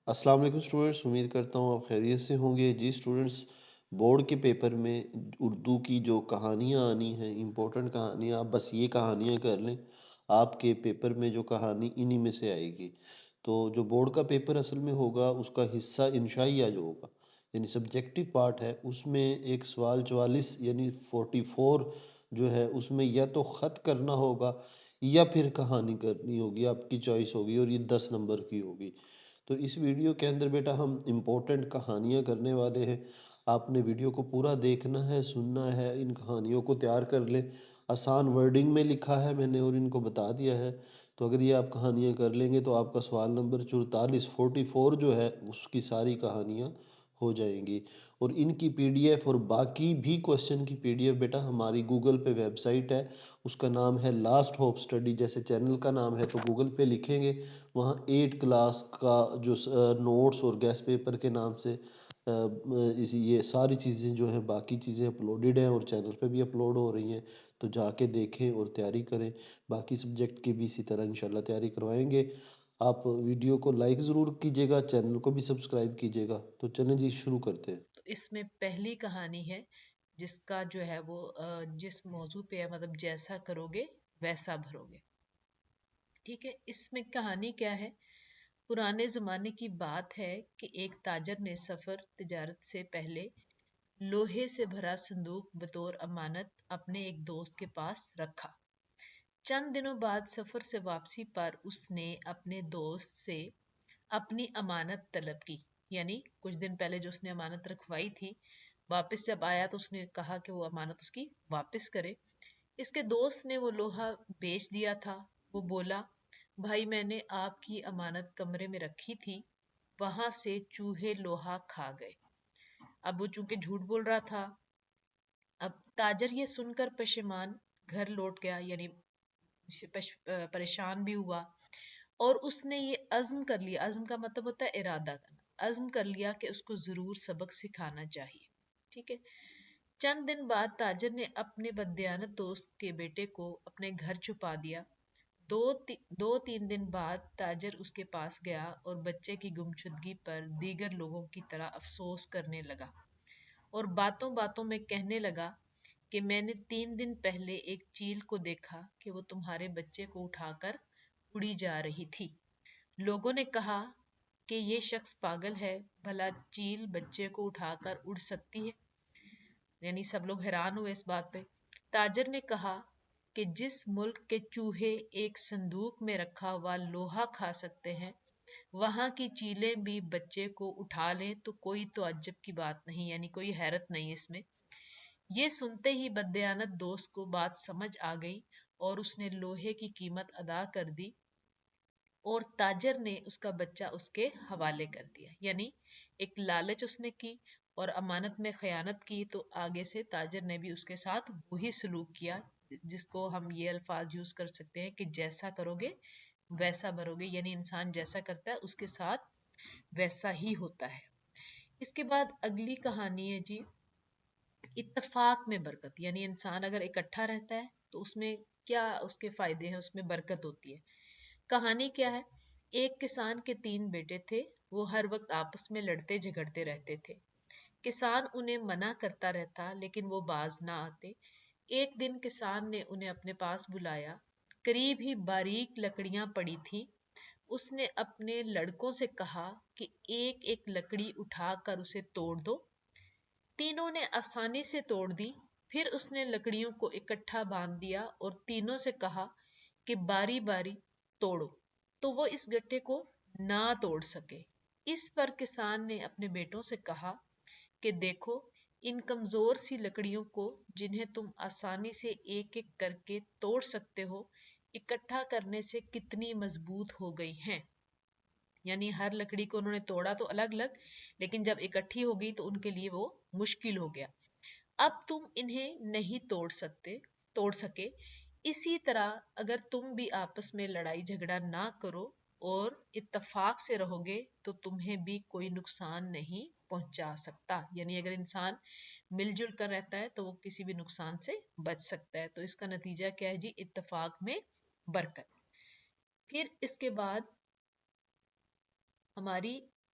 السلام علیکم اسٹوڈنٹس، امید کرتا ہوں آپ خیریت سے ہوں گے۔ جی اسٹوڈنٹس، بورڈ کے پیپر میں اردو کی جو کہانیاں آنی ہیں، امپورٹنٹ کہانیاں، آپ بس یہ کہانیاں کر لیں، آپ کے پیپر میں جو کہانی انہی میں سے آئے گی۔ تو جو بورڈ کا پیپر اصل میں ہوگا، اس کا حصہ انشائیہ جو ہوگا، یعنی سبجیکٹو پارٹ ہے، اس میں ایک سوال 44 یعنی 44 جو ہے، اس میں یا تو خط کرنا ہوگا یا پھر کہانی کرنی ہوگی، آپ کی چوائس ہوگی، اور یہ 10 نمبر کی ہوگی۔ تو اس ویڈیو کے اندر بیٹا ہم امپورٹنٹ کہانیاں کرنے والے ہیں۔ آپ نے ویڈیو کو پورا دیکھنا ہے، سننا ہے، ان کہانیوں کو تیار کر لیں۔ آسان ورڈنگ میں لکھا ہے میں نے اور ان کو بتا دیا ہے، تو اگر یہ آپ کہانیاں کر لیں گے تو آپ کا سوال نمبر 44 جو ہے، اس کی ساری کہانیاں ہو جائیں گی۔ اور ان کی پی ڈی ایف اور باقی بھی کوشچن کی پی ڈی ایف بیٹا ہماری گوگل پہ ویب سائٹ ہے، اس کا نام ہے لاسٹ ہوپ اسٹڈی، جیسے چینل کا نام ہے تو گوگل پہ لکھیں گے، وہاں 8 کلاس کا جو نوٹس اور گیس پیپر کے نام سے یہ ساری چیزیں جو ہیں، باقی چیزیں اپلوڈڈ ہیں اور چینل پہ بھی اپلوڈ ہو رہی ہیں، تو جا کے دیکھیں اور تیاری کریں۔ باقی سبجیکٹ کی بھی اسی طرح انشاءاللہ تیاری کروائیں گے۔ آپ ویڈیو کو لائک ضرور کیجیے گا، چینل کو بھی سبسکرائب کیجیے گا۔ تو چلیں جی، شروع کرتے ہیں۔ تو اس میں پہلی کہانی ہے جس کا جو ہے وہ جس موضوع پہ ہے، مطلب جیسا کرو گے ویسا بھرو گے۔ ٹھیک ہے، اس میں کہانی کیا ہے؟ پرانے زمانے کی بات ہے کہ ایک تاجر نے سفر تجارت سے پہلے لوہے سے بھرا صندوق بطور امانت اپنے ایک دوست کے پاس رکھا۔ چند دنوں بعد سفر سے واپسی پر اس نے اپنے دوست سے اپنی امانت طلب کی، یعنی کچھ دن پہلے جو اس نے امانت رکھوائی تھی، واپس جب آیا تو اس نے کہا کہ وہ امانت اس کی واپس کرے۔ اس کے دوست نے وہ لوہا بیچ دیا تھا۔ وہ بولا، بھائی میں نے آپ کی امانت کمرے میں رکھی تھی، وہاں سے چوہے لوہا کھا گئے۔ اب وہ چونکہ جھوٹ بول رہا تھا، اب تاجر یہ سن کر پشیمان گھر لوٹ گیا، یعنی پریشان بھی ہوا، اور اس نے یہ عزم کر لیا، عزم کا مطلب ہوتا ہے ارادہ کرنا، عزم کر لیا کہ اس کو ضرور سبق سکھانا چاہیے۔ ٹھیک ہے، چند دن بعد تاجر نے اپنے بددیانت دوست کے بیٹے کو اپنے گھر چھپا دیا۔ دو تین دن بعد تاجر اس کے پاس گیا اور بچے کی گمشدگی پر دیگر لوگوں کی طرح افسوس کرنے لگا، اور باتوں باتوں میں کہنے لگا کہ میں نے 3 دن پہلے ایک چیل کو دیکھا کہ وہ تمہارے بچے کو اٹھا کر اڑی جا رہی تھی۔ لوگوں نے کہا کہ یہ شخص پاگل ہے، بھلا چیل بچے کو اٹھا کر اڑ سکتی ہے؟ یعنی سب لوگ حیران ہوئے اس بات پہ۔ تاجر نے کہا کہ جس ملک کے چوہے ایک صندوق میں رکھا ہوا لوہا کھا سکتے ہیں، وہاں کی چیلیں بھی بچے کو اٹھا لیں تو کوئی تعجب کی بات نہیں، یعنی کوئی حیرت نہیں اس میں۔ یہ سنتے ہی بددیانت دوست کو بات سمجھ آ گئی اور اس نے لوہے کی قیمت ادا کر دی، اور تاجر نے اس کا بچہ اس کے حوالے کر دیا۔ یعنی ایک لالچ اس نے کی اور امانت میں خیانت کی، تو آگے سے تاجر نے بھی اس کے ساتھ وہی سلوک کیا، جس کو ہم یہ الفاظ یوز کر سکتے ہیں کہ جیسا کرو گے ویسا بھرو گے، یعنی انسان جیسا کرتا ہے اس کے ساتھ ویسا ہی ہوتا ہے۔ اس کے بعد اگلی کہانی ہے جی، اتفاق میں برکت، یعنی انسان اگر اکٹھا رہتا ہے تو اس میں کیا اس کے فائدے ہیں، اس میں برکت ہوتی ہے۔ کہانی کیا ہے؟ ایک کسان کے 3 بیٹے تھے، وہ ہر وقت آپس میں لڑتے جھگڑتے رہتے تھے۔ کسان انہیں منع کرتا رہتا لیکن وہ باز نہ آتے۔ ایک دن کسان نے انہیں اپنے پاس بلایا، قریب ہی باریک لکڑیاں پڑی تھی۔ اس نے اپنے لڑکوں سے کہا کہ ایک ایک لکڑی اٹھا کر اسے توڑ دو۔ تینوں نے آسانی سے توڑ دی۔ پھر اس نے لکڑیوں کو اکٹھا باندھ دیا اور تینوں سے کہا کہ باری باری توڑو، تو وہ اس گٹھے کو نہ توڑ سکے۔ اس پر کسان نے اپنے بیٹوں سے کہا کہ دیکھو ان کمزور سی لکڑیوں کو، جنہیں تم آسانی سے ایک ایک کر کے توڑ سکتے ہو، اکٹھا کرنے سے کتنی مضبوط ہو گئی ہیں۔ یعنی ہر لکڑی کو انہوں نے توڑا تو الگ الگ، لیکن جب اکٹھی ہو گئی تو ان کے لیے وہ مشکل ہو گیا۔ اب تم انہیں نہیں توڑ سکے، اسی طرح اگر تم بھی آپس میں لڑائی جھگڑا نہ کرو اور اتفاق سے رہو گے تو تمہیں بھی کوئی نقصان نہیں پہنچا سکتا۔ یعنی اگر انسان مل جل کر رہتا ہے تو وہ کسی بھی نقصان سے بچ سکتا ہے۔ تو اس کا نتیجہ کیا ہے جی؟ اتفاق میں برکت۔ پھر اس کے بعد ہماری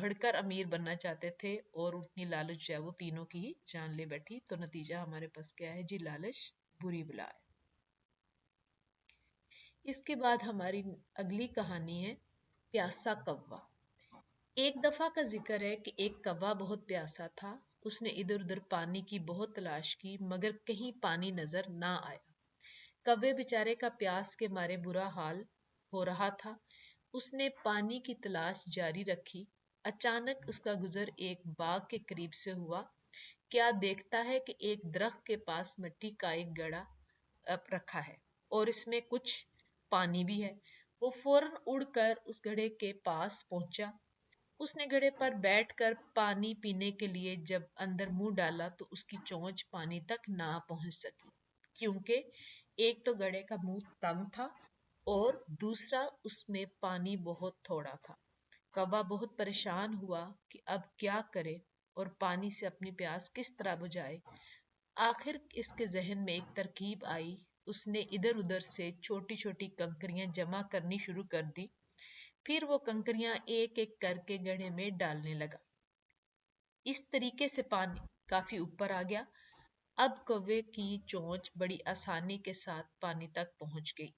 بڑھ کر امیر بننا چاہتے تھے اور اپنی لالچ جو ہے وہ تینوں کی ہی جان لے بیٹھی. تو نتیجہ ہمارے پاس کیا ہے جی؟ لالچ بری بلا ہے. اس کے بعد ہماری اگلی کہانی ہے پیاسا کوا. ایک دفعہ کا ذکر ہے کہ ایک کوا بہت پیاسا تھا. اس نے ادھر ادھر پانی کی بہت تلاش کی مگر کہیں پانی نظر نہ آیا. کوے بیچارے کا پیاس کے مارے برا حال ہو رہا تھا. اس نے پانی کی تلاش جاری رکھی. اچانک اس کا گزر ایک باغ کے قریب سے ہوا. کیا دیکھتا ہے کہ ایک درخت کے پاس مٹی کا ایک گڑھا رکھا ہے اور اس میں کچھ پانی بھی ہے. وہ فوراً اڑ کر اس گھڑے کے پاس پہنچا. اس نے گھڑے پر بیٹھ کر پانی پینے کے لیے جب اندر منہ ڈالا تو اس کی چونچ پانی تک نہ پہنچ سکی کیونکہ ایک تو گھڑے کا منہ تنگ تھا اور دوسرا اس میں پانی بہت تھوڑا تھا. کوا بہت پریشان ہوا کہ اب کیا کرے اور پانی سے اپنی پیاس کس طرح بجھائے. آخر اس کے ذہن میں ایک ترکیب آئی. اس نے ادھر ادھر سے چھوٹی چھوٹی کنکریاں جمع کرنی شروع کر دی. پھر وہ کنکریاں ایک ایک کر کے گڑھے میں ڈالنے لگا. اس طریقے سے پانی کافی اوپر آ گیا. اب کوے کی چونچ بڑی آسانی کے ساتھ پانی تک پہنچ گئی.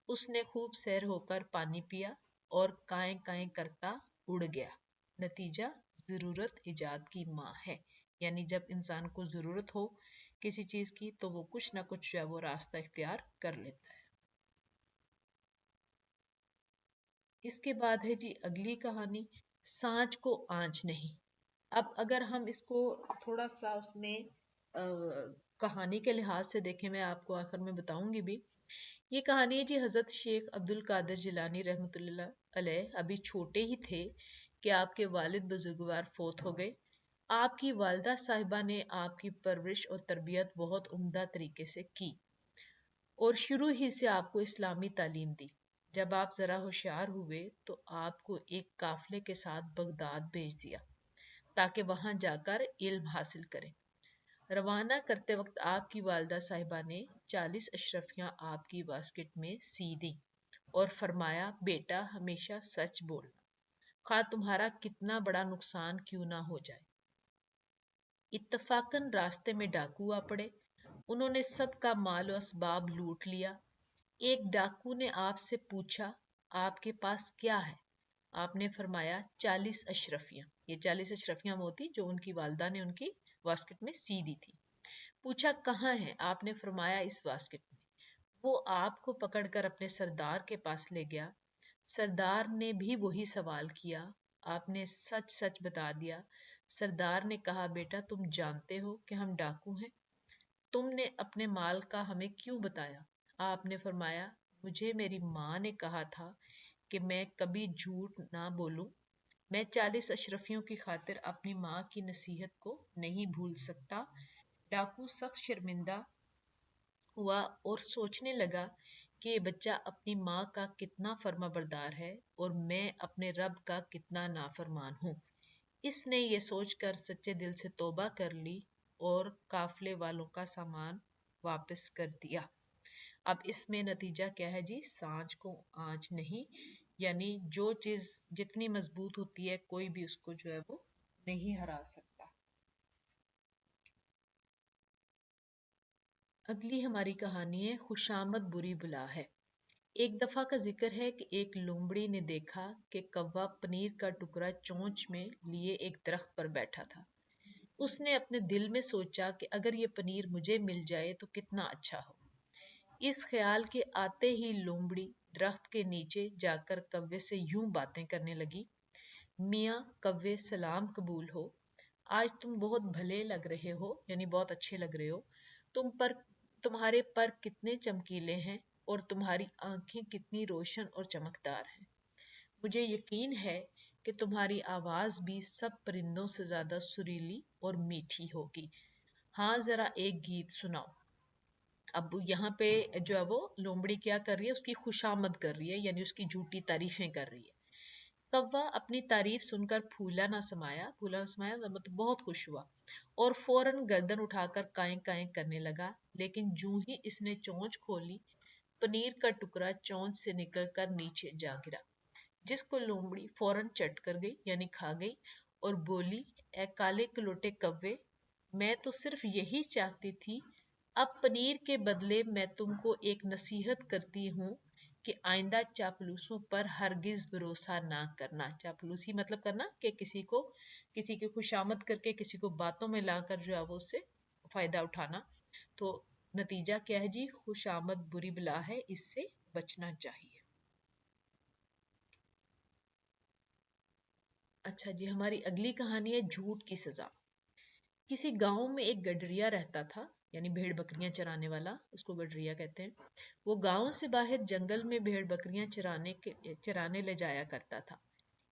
اس نے خوب سیر ہو کر پانی پیا اور کائیں کائیں کرتا اڑ گیا. نتیجہ ضرورت ایجاد کی ماں ہے. یعنی جب انسان کو ضرورت ہو کسی چیز کی تو وہ کچھ نہ کچھ جو ہے وہ راستہ اختیار کر لیتا ہے. اس کے بعد ہے جی اگلی کہانی سانچ کو آنچ نہیں. اب اگر ہم اس کو تھوڑا سا اس میں کہانی کے لحاظ سے دیکھیں، میں آپ کو آخر میں بتاؤں گی بھی. یہ کہانی ہے جی حضرت شیخ عبد القادر جیلانی رحمۃ اللہ علیہ. ابھی چھوٹے ہی تھے کہ آپ کے والد بزرگوار فوت ہو گئے. آپ کی والدہ صاحبہ نے آپ کی پرورش اور تربیت بہت عمدہ طریقے سے کی اور شروع ہی سے آپ کو اسلامی تعلیم دی. جب آپ ذرا ہوشیار ہوئے تو آپ کو ایک قافلے کے ساتھ بغداد بھیج دیا تاکہ وہاں جا کر علم حاصل کریں. روانہ کرتے وقت آپ کی والدہ صاحبہ نے 40 اشرفیاں آپ کی باسکٹ میں سی دیں اور فرمایا بیٹا ہمیشہ سچ بولنا خواہ تمہارا کتنا بڑا نقصان کیوں نہ ہو جائے. اتفاقاً راستے میں ڈاکو آ پڑے. انہوں نے سب کا مال و اسباب لوٹ لیا. ایک ڈاکو نے آپ سے پوچھا آپ کے پاس کیا ہے؟ آپ نے فرمایا 40 اشرفیاں. یہ 40 اشرفیاں وہ تھی جو ان کی والدہ نے ان کی واسکٹ میں سی دی تھی. پوچھا کہاں ہے؟ آپ نے فرمایا اس واسکٹ میں. وہ آپ کو پکڑ کر اپنے سردار کے پاس لے گیا. سردار نے بھی وہی سوال کیا. آپ نے سچ سچ بتا دیا. سردار نے کہا بیٹا تم جانتے ہو کہ ہم ڈاکو ہیں. تم نے اپنے مال کا ہمیں کیوں بتایا؟ آپ نے فرمایا مجھے میری ماں نے کہا تھا کہ میں کبھی جھوٹ نہ بولوں. میں 40 اشرفیوں کی خاطر اپنی ماں کی نصیحت کو نہیں بھول سکتا. ڈاکو سخت شرمندہ ہوا اور سوچنے لگا کہ یہ بچہ اپنی ماں کا کتنا فرما بردار ہے اور میں اپنے رب کا کتنا نافرمان ہوں. اس نے یہ سوچ کر سچے دل سے توبہ کر لی اور قافلے والوں کا سامان واپس کر دیا. اب اس میں نتیجہ کیا ہے جی؟ سانچ کو آنچ نہیں. یعنی جو چیز جتنی مضبوط ہوتی ہے کوئی بھی اس کو جو ہے وہ نہیں ہرا سکتا. اگلی ہماری کہانی ہے خوشامد بری بلا ہے. ایک دفعہ کا ذکر ہے کہ ایک لومڑی نے دیکھا کہ کوا پنیر کا ٹکڑا چونچ میں لیے ایک درخت پر بیٹھا تھا. اس نے اپنے دل میں سوچا کہ اگر یہ پنیر مجھے مل جائے تو کتنا اچھا ہو. اس خیال کے آتے ہی لومڑی درخت کے نیچے جا کر کوے سے یوں باتیں کرنے لگی. میاں کوے سلام قبول ہو. آج تم بہت بھلے لگ رہے ہو، یعنی بہت اچھے لگ رہے ہو. تمہارے پر کتنے چمکیلے ہیں اور تمہاری آنکھیں کتنی روشن اور چمکدار ہیں. مجھے یقین ہے کہ تمہاری آواز بھی سب پرندوں سے زیادہ سریلی اور میٹھی ہوگی. ہاں ذرا ایک گیت سناؤ. اب یہاں پہ جو ہے وہ لومڑی کیا کر رہی ہے؟ اس کی خوشامد کر رہی ہے، یعنی اس کی جھوٹی تعریفیں کر رہی ہے. کوا اپنی تعریف سن کر پھولا نہ سمایا مطلب بہت خوش ہوا اور فوراً گردن اٹھا کر کائیں کائیں کرنے لگا. لیکن جوں ہی اس نے چونچ کھولی پنیر کا ٹکڑا چونچ سے نکل کر نیچے جا گرا. جس کو لومڑی فوراً چٹ کر گئی یعنی کھا گئی اور بولی، اے کالے کلوٹے کوے، میں تو صرف یہی چاہتی تھی، اب پنیر کے بدلے میں تم کو ایک نصیحت کرتی ہوں کہ آئندہ چاپلوسوں پر ہرگز بھروسہ نہ کرنا۔ چاپلوسی مطلب کرنا کہ کسی کی خوشامد کر کے کسی کو باتوں میں لا کر جو ہے وہ اس سے فائدہ اٹھانا۔ تو نتیجہ کیا ہے جی؟ خوشامد بری بلا ہے، اس سے بچنا چاہیے۔ اچھا جی، ہماری اگلی کہانی ہے جھوٹ کی سزا۔ کسی گاؤں میں ایک گڈریا رہتا تھا، یعنی بھیڑ بکریاں چرانے والا، اس کو گڈریا کہتے ہیں۔ وہ گاؤں سے باہر جنگل میں بھیڑ بکریاں چرانے لے جایا کرتا تھا۔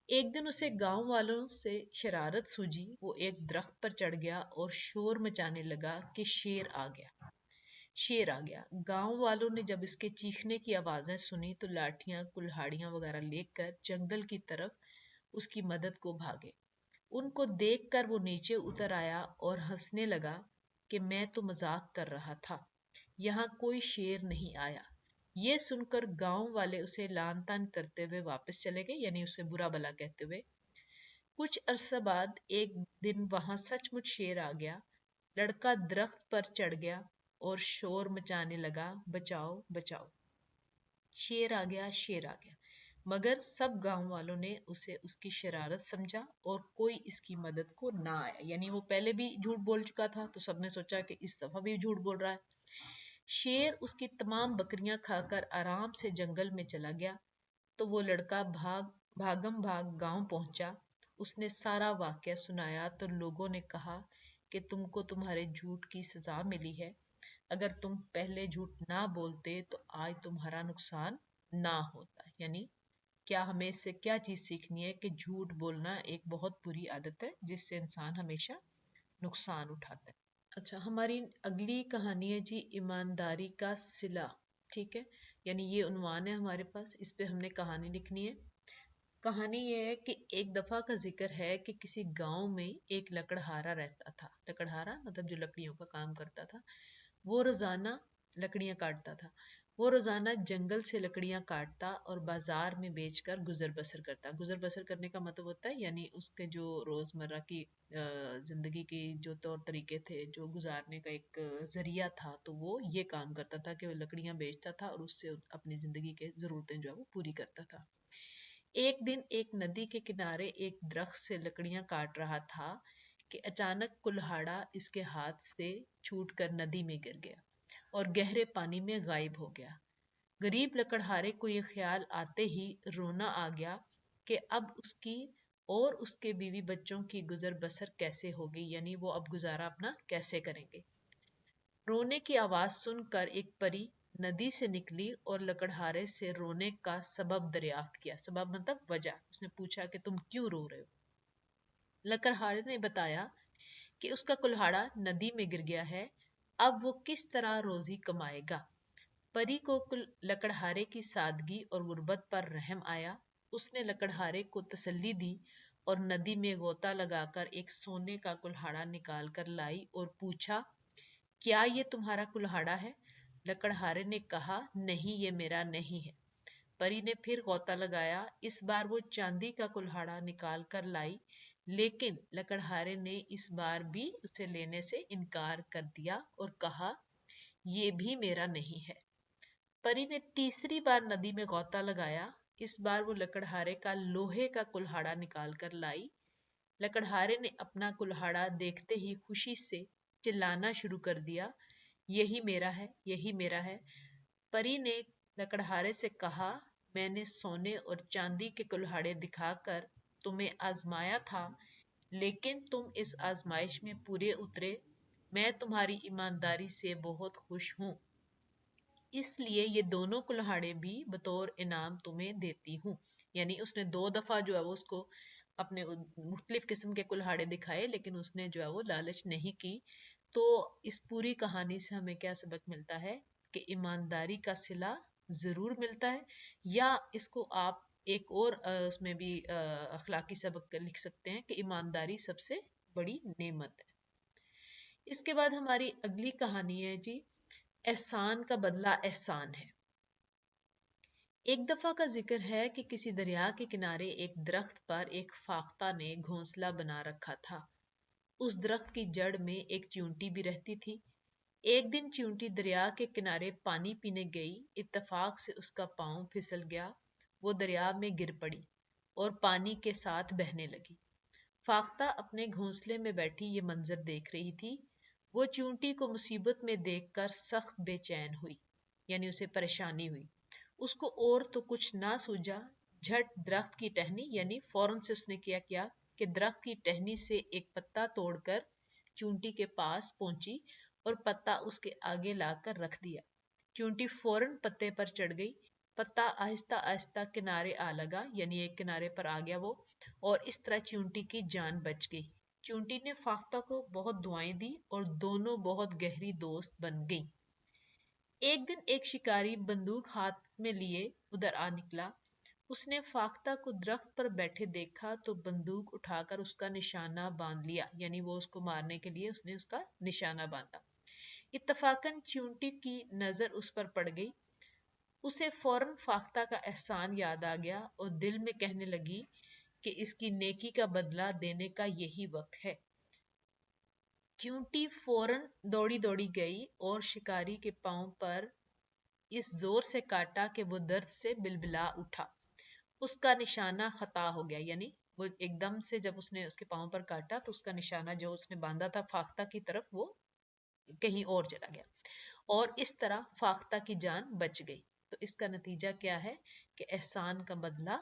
ایک دن اسے گاؤں والوں سے شرارت سوجی، وہ ایک درخت پر چڑھ گیا اور شور مچانے لگا کہ شیر آ گیا، شیر آ گیا۔ گاؤں والوں نے جب اس کے چیخنے کی آوازیں سنی تو لاٹھیاں، کلہاڑیاں وغیرہ لے کر جنگل کی طرف اس کی مدد کو بھاگے۔ ان کو دیکھ کر وہ نیچے اتر آیا اور ہنسنے لگا کہ میں تو مذاق کر رہا تھا، یہاں کوئی شیر نہیں آیا۔ یہ سن کر گاؤں والے اسے لان تان کرتے ہوئے واپس چلے گئے، یعنی اسے برا بلا کہتے ہوئے۔ کچھ عرصہ بعد ایک دن وہاں سچ مچ شیر آ گیا۔ لڑکا درخت پر چڑھ گیا اور شور مچانے لگا، بچاؤ بچاؤ، شیر آ گیا، شیر آ گیا۔ مگر سب گاؤں والوں نے اسے اس کی شرارت سمجھا اور کوئی اس کی مدد کو نہ آیا، یعنی وہ پہلے بھی جھوٹ بول چکا تھا تو سب نے سوچا کہ اس دفعہ بھی جھوٹ بول رہا ہے۔ شیر اس کی تمام بکریاں کھا کر آرام سے جنگل میں چلا گیا تو وہ لڑکا بھاگم بھاگ گاؤں پہنچا۔ اس نے سارا واقعہ سنایا تو لوگوں نے کہا کہ تم کو تمہارے جھوٹ کی سزا ملی ہے، اگر تم پہلے جھوٹ نہ بولتے تو آج تمہارا نقصان نہ ہوتا۔ یعنی کیا ہمیں اس سے کیا چیز سیکھنی ہے کہ جھوٹ بولنا ایک بہت بری عادت ہے جس سے انسان ہمیشہ نقصان اٹھاتا ہے۔ اچھا، ہماری اگلی کہانی ہے جی ایمانداری کا صلہ، ٹھیک ہے، یعنی یہ عنوان ہے ہمارے پاس، اس پہ ہم نے کہانی لکھنی ہے۔ کہانی یہ ہے کہ ایک دفعہ کا ذکر ہے کہ کسی گاؤں میں ایک لکڑہارا رہتا تھا۔ لکڑہارا مطلب جو لکڑیوں کا کام کرتا تھا، وہ روزانہ لکڑیاں کاٹتا تھا۔ وہ روزانہ جنگل سے لکڑیاں کاٹتا اور بازار میں بیچ کر گزر بسر کرتا۔ گزر بسر کرنے کا مطلب ہوتا ہے یعنی اس کے جو روزمرہ کی زندگی کی جو طور طریقے تھے، جو گزارنے کا ایک ذریعہ تھا، تو وہ یہ کام کرتا تھا کہ وہ لکڑیاں بیچتا تھا اور اس سے اپنی زندگی کے ضرورتیں جو ہے وہ پوری کرتا تھا۔ ایک دن ایک ندی کے کنارے ایک درخت سے لکڑیاں کاٹ رہا تھا کہ اچانک کلہاڑا اس کے ہاتھ سے چھوٹ کر ندی میں گر گیا اور گہرے پانی میں غائب ہو گیا۔ غریب لکڑہارے کو یہ خیال آتے ہی رونا آ گیا کہ اب اس کی اور اس کے بیوی بچوں کی گزر بسر کیسے ہوگی، یعنی وہ اب گزارا اپنا کیسے کریں گے۔ رونے کی آواز سن کر ایک پری ندی سے نکلی اور لکڑہارے سے رونے کا سبب دریافت کیا۔ سبب مطلب وجہ، اس نے پوچھا کہ تم کیوں رو رہے ہو؟ لکڑہارے نے بتایا کہ اس کا کلہاڑا ندی میں گر گیا ہے، اب وہ کس طرح روزی کمائے گا۔ پری کو لکڑہارے کی سادگی اور غربت پر رحم آیا۔ اس نے لکڑہارے کو تسلی دی اور ندی میں غوطہ لگا کر ایک سونے کا کلہاڑا نکال کر لائی اور پوچھا، کیا یہ تمہارا کلہاڑا ہے؟ لکڑہارے نے کہا، نہیں، یہ میرا نہیں ہے۔ پری نے پھر غوطہ لگایا، اس بار وہ چاندی کا کلہاڑا نکال کر لائی، لیکن لکڑہارے نے اس بار بھی اسے لینے سے انکار کر دیا اور کہا، یہ بھی میرا نہیں ہے۔ پری نے تیسری بار ندی میں غوطہ لگایا، اس بار وہ لکڑہارے کا لوہے کا کلہاڑا نکال کر لائی۔ لکڑہارے نے اپنا کلہاڑا دیکھتے ہی خوشی سے چلانا شروع کر دیا، یہی میرا ہے، یہی میرا ہے۔ پری نے لکڑہارے سے کہا، میں نے سونے اور چاندی کے کلہاڑے دکھا کر تمہیں آزمایا تھا، لیکن تم اس آزمائش میں پورے اترے، میں تمہاری ایمانداری سے بہت خوش ہوں، اس لیے یہ دونوں کلہاڑے بھی بطور انعام تمہیں دیتی ہوں۔ یعنی اس نے 2 دفعہ جو ہے وہ اس کو اپنے مختلف قسم کے کلہاڑے دکھائے، لیکن اس نے جو ہے وہ لالچ نہیں کی۔ تو اس پوری کہانی سے ہمیں کیا سبق ملتا ہے کہ ایمانداری کا صلہ ضرور ملتا ہے، یا اس کو آپ ایک اور اس میں بھی اخلاقی سبق لکھ سکتے ہیں کہ ایمانداری سب سے بڑی نعمت ہے۔ اس کے بعد ہماری اگلی کہانی ہے جی احسان کا بدلہ احسان ہے۔ ایک دفعہ کا ذکر ہے کہ کسی دریا کے کنارے ایک درخت پر ایک فاختہ نے گھونسلہ بنا رکھا تھا۔ اس درخت کی جڑ میں ایک چیونٹی بھی رہتی تھی۔ ایک دن چیونٹی دریا کے کنارے پانی پینے گئی، اتفاق سے اس کا پاؤں پھسل گیا، وہ دریا میں گر پڑی اور پانی کے ساتھ بہنے لگی۔ فاختہ اپنے گھونسلے میں بیٹھی یہ منظر دیکھ رہی تھی۔ وہ چیونٹی کو مصیبت میں دیکھ کر سخت بے چین ہوئی، یعنی اسے پریشانی ہوئی۔ اس کو اور تو کچھ نہ سوجا، جھٹ درخت کی ٹہنی یعنی فوراً سے اس نے کیا کہ درخت کی ٹہنی سے ایک پتا توڑ کر چونٹی کے پاس پہنچی اور پتا اس کے آگے لا کر رکھ دیا۔ چونٹی فوراً پتے پر چڑھ گئی، پتا آہستہ آہستہ کنارے آ لگا، یعنی ایک کنارے پر آ گیا وہ، اور اس طرح چونٹی کی جان بچ گئی۔ چونٹی نے فاختہ کو بہت دعائیں دی اور دونوں بہت گہری دوست بن گئیں۔ ایک دن ایک شکاری بندوق ہاتھ میں لیے ادھر آ نکلا۔ اس نے فاختہ کو درخت پر بیٹھے دیکھا تو بندوق اٹھا کر اس کا نشانہ باندھ لیا، یعنی وہ اس کو مارنے کے لیے اس نے اس کا نشانہ باندھا۔ اتفاقاً چیونٹی کی نظر اس پر پڑ گئی۔ اسے فوراً فاختہ کا احسان یاد آ گیا اور دل میں کہنے لگی کہ اس کی نیکی کا بدلہ دینے کا یہی وقت ہے۔ چیونٹی فوراً دوڑی دوڑی گئی اور شکاری کے پاؤں پر اس زور سے کاٹا کہ وہ درد سے بلبلا اٹھا۔ اس کا نشانہ خطا ہو گیا، یعنی وہ ایک دم سے جب اس نے اس کے پاؤں پر کاٹا تو اس کا نشانہ جو اس نے باندھا تھا فاختہ کی طرف وہ کہیں اور چلا گیا، اور اس طرح فاختہ کی جان بچ گئی۔ تو اس کا نتیجہ کیا ہے کہ احسان کا بدلہ